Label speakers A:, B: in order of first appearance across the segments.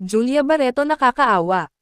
A: Julia Barreto nakakaawa.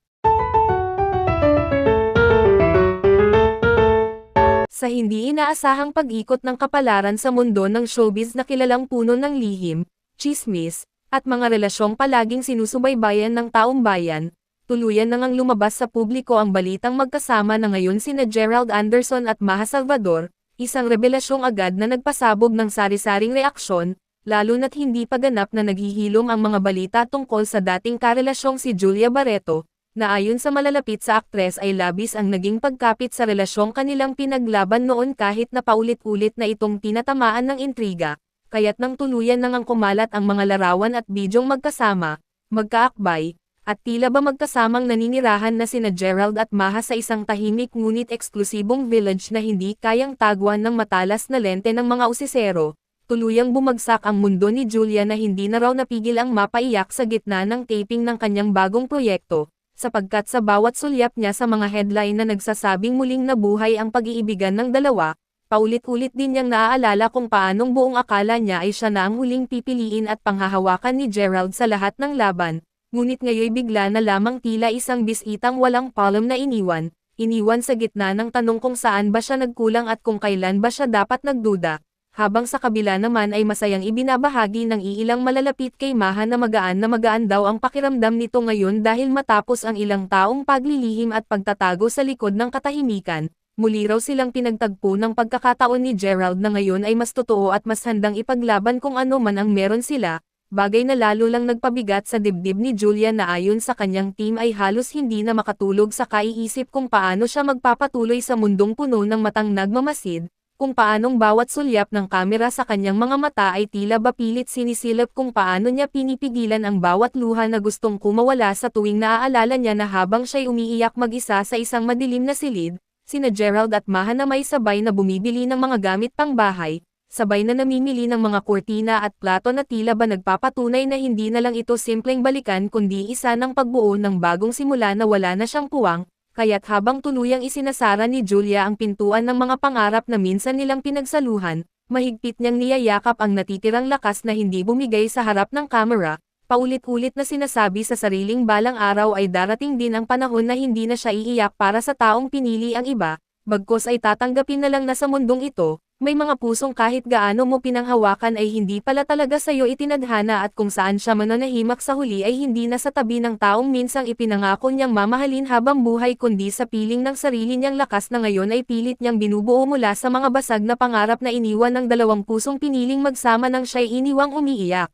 A: Sa hindi inaasahang pag-ikot ng kapalaran sa mundo ng showbiz na kilalang puno ng lihim, tsismis, at mga relasyong palaging sinusubaybayan ng taong bayan, tuluyan na ngang lumabas sa publiko ang balitang magkasama na ngayon sina Gerald Anderson at Maja Salvador, isang revelasyong agad na nagpasabog ng sari-saring reaksyon, lalo na't hindi pa ganap na naghihilom ang mga balita tungkol sa dating karelasyong si Julia Barreto, na ayon sa malalapit sa aktres ay labis ang naging pagkapit sa relasyong kanilang pinaglaban noon kahit na paulit-ulit na itong tinatamaan ng intriga, kaya't nang tuluyan na ngang kumalat ang mga larawan at bidyong magkasama, magkaakbay, at tila ba magkasamang naninirahan na sina Gerald at Maja sa isang tahimik ngunit eksklusibong village na hindi kayang taguan ng matalas na lente ng mga usisero. Tuluyang bumagsak ang mundo ni Julia na hindi na raw napigil ang mapaiyak sa gitna ng taping ng kanyang bagong proyekto, sapagkat sa bawat sulyap niya sa mga headline na nagsasabing muling nabuhay ang pag-iibigan ng dalawa, paulit-ulit din niyang naaalala kung paanong buong akala niya ay siya na ang huling pipiliin at panghahawakan ni Gerald sa lahat ng laban, ngunit ngayoy bigla na lamang tila isang bisitang walang palom na iniwan sa gitna ng tanong kung saan ba siya nagkulang at kung kailan ba siya dapat nagduda. Habang sa kabila naman ay masayang ibinabahagi ng iilang malalapit kay Maja na magaan daw ang pakiramdam nito ngayon dahil matapos ang ilang taong paglilihim at pagtatago sa likod ng katahimikan, muli raw silang pinagtagpo ng pagkakataon ni Gerald na ngayon ay mas totoo at mas handang ipaglaban kung ano man ang meron sila, bagay na lalo lang nagpabigat sa dibdib ni Julia na ayon sa kanyang team ay halos hindi na makatulog sa kaiisip kung paano siya magpapatuloy sa mundong puno ng matang nagmamasid, kung paanong bawat sulyap ng kamera sa kanyang mga mata ay tila ba pilit sinisilip kung paano niya pinipigilan ang bawat luha na gustong kumawala sa tuwing naaalala niya na habang siya'y umiiyak mag-isa sa isang madilim na silid, sina Gerald at Maja na may sabay na bumibili ng mga gamit pangbahay, sabay na namimili ng mga kurtina at plato na tila ba nagpapatunay na hindi na lang ito simpleng balikan kundi isa ng pagbuo ng bagong simula na wala na siyang puwang. Kaya't habang tuluyang isinasara ni Julia ang pintuan ng mga pangarap na minsan nilang pinagsaluhan, mahigpit niyang niyayakap ang natitirang lakas na hindi bumigay sa harap ng kamera, paulit-ulit na sinasabi sa sariling balang araw ay darating din ang panahon na hindi na siya iiyak para sa taong pinili ang iba, bagkus ay tatanggapin na lang na sa mundong ito, may mga pusong kahit gaano mo pinanghawakan ay hindi pala talaga sa'yo itinadhana at kung saan siya mananahimak sa huli ay hindi na sa tabi ng taong minsang ipinangako niyang mamahalin habang buhay kundi sa piling ng sarili niyang lakas na ngayon ay pilit niyang binubuo mula sa mga basag na pangarap na iniwan ng dalawang pusong piniling magsama nang siya'y iniwang umiiyak.